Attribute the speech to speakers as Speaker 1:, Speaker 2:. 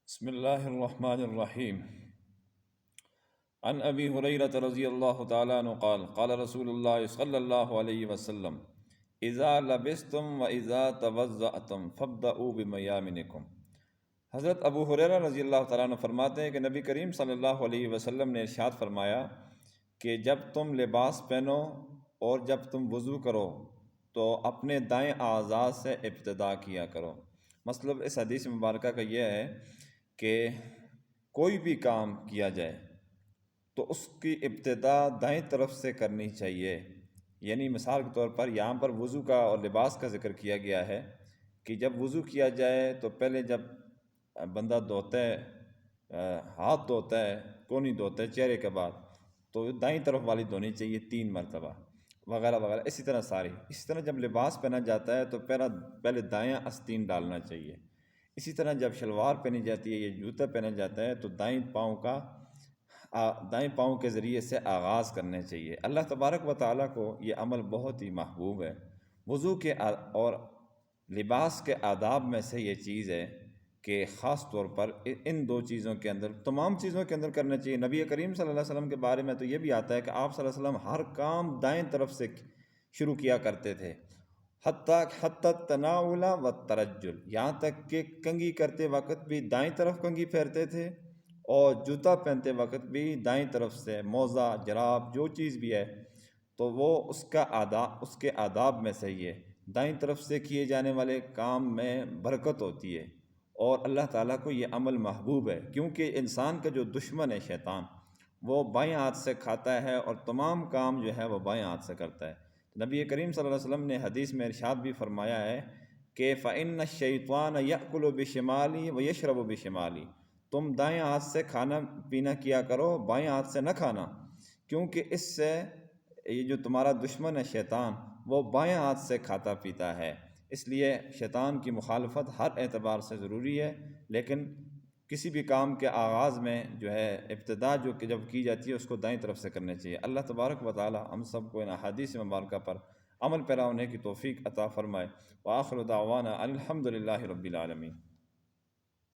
Speaker 1: بسم الله الرحمن الرحيم. عن أبي هريرة رضي الله تعالى عنه قال قال رسول الله صلى الله عليه وسلم إذا لبستم وإذا توضأتم فابدأوا بميامنكم۔ حضرت ابو ہریرہ رضی اللہ تعالیٰ عنہ فرماتے ہیں کہ نبی کریم صلی اللہ علیہ وسلم نے ارشاد فرمایا کہ جب تم لباس پہنو اور جب تم وضو کرو تو اپنے دائیں اعضاء سے ابتدا کیا کرو۔ مطلب اس حدیث مبارکہ کا یہ ہے کہ کوئی بھی کام کیا جائے تو اس کی ابتدا دائیں طرف سے کرنی چاہیے۔ یعنی مثال کے طور پر یہاں پر وضو کا اور لباس کا ذکر کیا گیا ہے کہ جب وضو کیا جائے تو پہلے جب بندہ دھوتا ہے، ہاتھ دھوتا ہے، کونی دھوتا ہے چہرے کے بعد، تو دائیں طرف والی دھونی چاہیے 3 مرتبہ وغیرہ وغیرہ، اسی طرح ساری۔ اسی طرح جب لباس پہنا جاتا ہے تو پہلے دائیں آستین ڈالنا چاہیے۔ اسی طرح جب شلوار پہنی جاتی ہے یا جوتا پہنا جاتا ہے تو دائیں پاؤں کے ذریعے سے آغاز کرنے چاہیے۔ اللہ تبارک و تعالیٰ کو یہ عمل بہت ہی محبوب ہے۔ وضو کے اور لباس کے آداب میں سے یہ چیز ہے کہ خاص طور پر ان 2 چیزوں کے اندر، تمام چیزوں کے اندر کرنا چاہیے۔ نبی کریم صلی اللہ علیہ وسلم کے بارے میں تو یہ بھی آتا ہے کہ آپ صلی اللہ علیہ وسلم ہر کام دائیں طرف سے شروع کیا کرتے تھے، حتی تناول و ترجل، یہاں تک کہ کنگھی کرتے وقت بھی دائیں طرف کنگھی پھیرتے تھے اور جوتا پہنتے وقت بھی دائیں طرف سے، موزہ، جراب، جو چیز بھی ہے تو وہ اس کے آداب میں سے یہ دائیں طرف سے کیے جانے والے کام میں برکت ہوتی ہے اور اللہ تعالیٰ کو یہ عمل محبوب ہے، کیونکہ انسان کا جو دشمن ہے شیطان، وہ بائیں ہاتھ سے کھاتا ہے اور تمام کام جو ہے وہ بائیں ہاتھ سے کرتا ہے۔ نبی کریم صلی اللہ علیہ وسلم نے حدیث میں ارشاد بھی فرمایا ہے کہ فَإِنَّ الشَّيْطَانَ يَأْكُلُ بِشِمَالِهِ وَيَشْرَبُ بِشِمَالِهِ، تم دائیں ہاتھ سے کھانا پینا کیا کرو، بائیں ہاتھ سے نہ کھانا، کیونکہ اس سے یہ جو تمہارا دشمن ہے شیطان، وہ بائیں ہاتھ سے کھاتا پیتا ہے۔ اس لیے شیطان کی مخالفت ہر اعتبار سے ضروری ہے، لیکن کسی بھی کام کے آغاز میں جو ہے ابتدا جب کی جاتی ہے اس کو دائیں طرف سے کرنا چاہیے۔ اللہ تبارک و تعالی ہم سب کو ان احادیث مبارکہ پر عمل پیرا ہونے کی توفیق عطا فرمائے۔ وآخر دعوانا الحمد للہ رب العالمین۔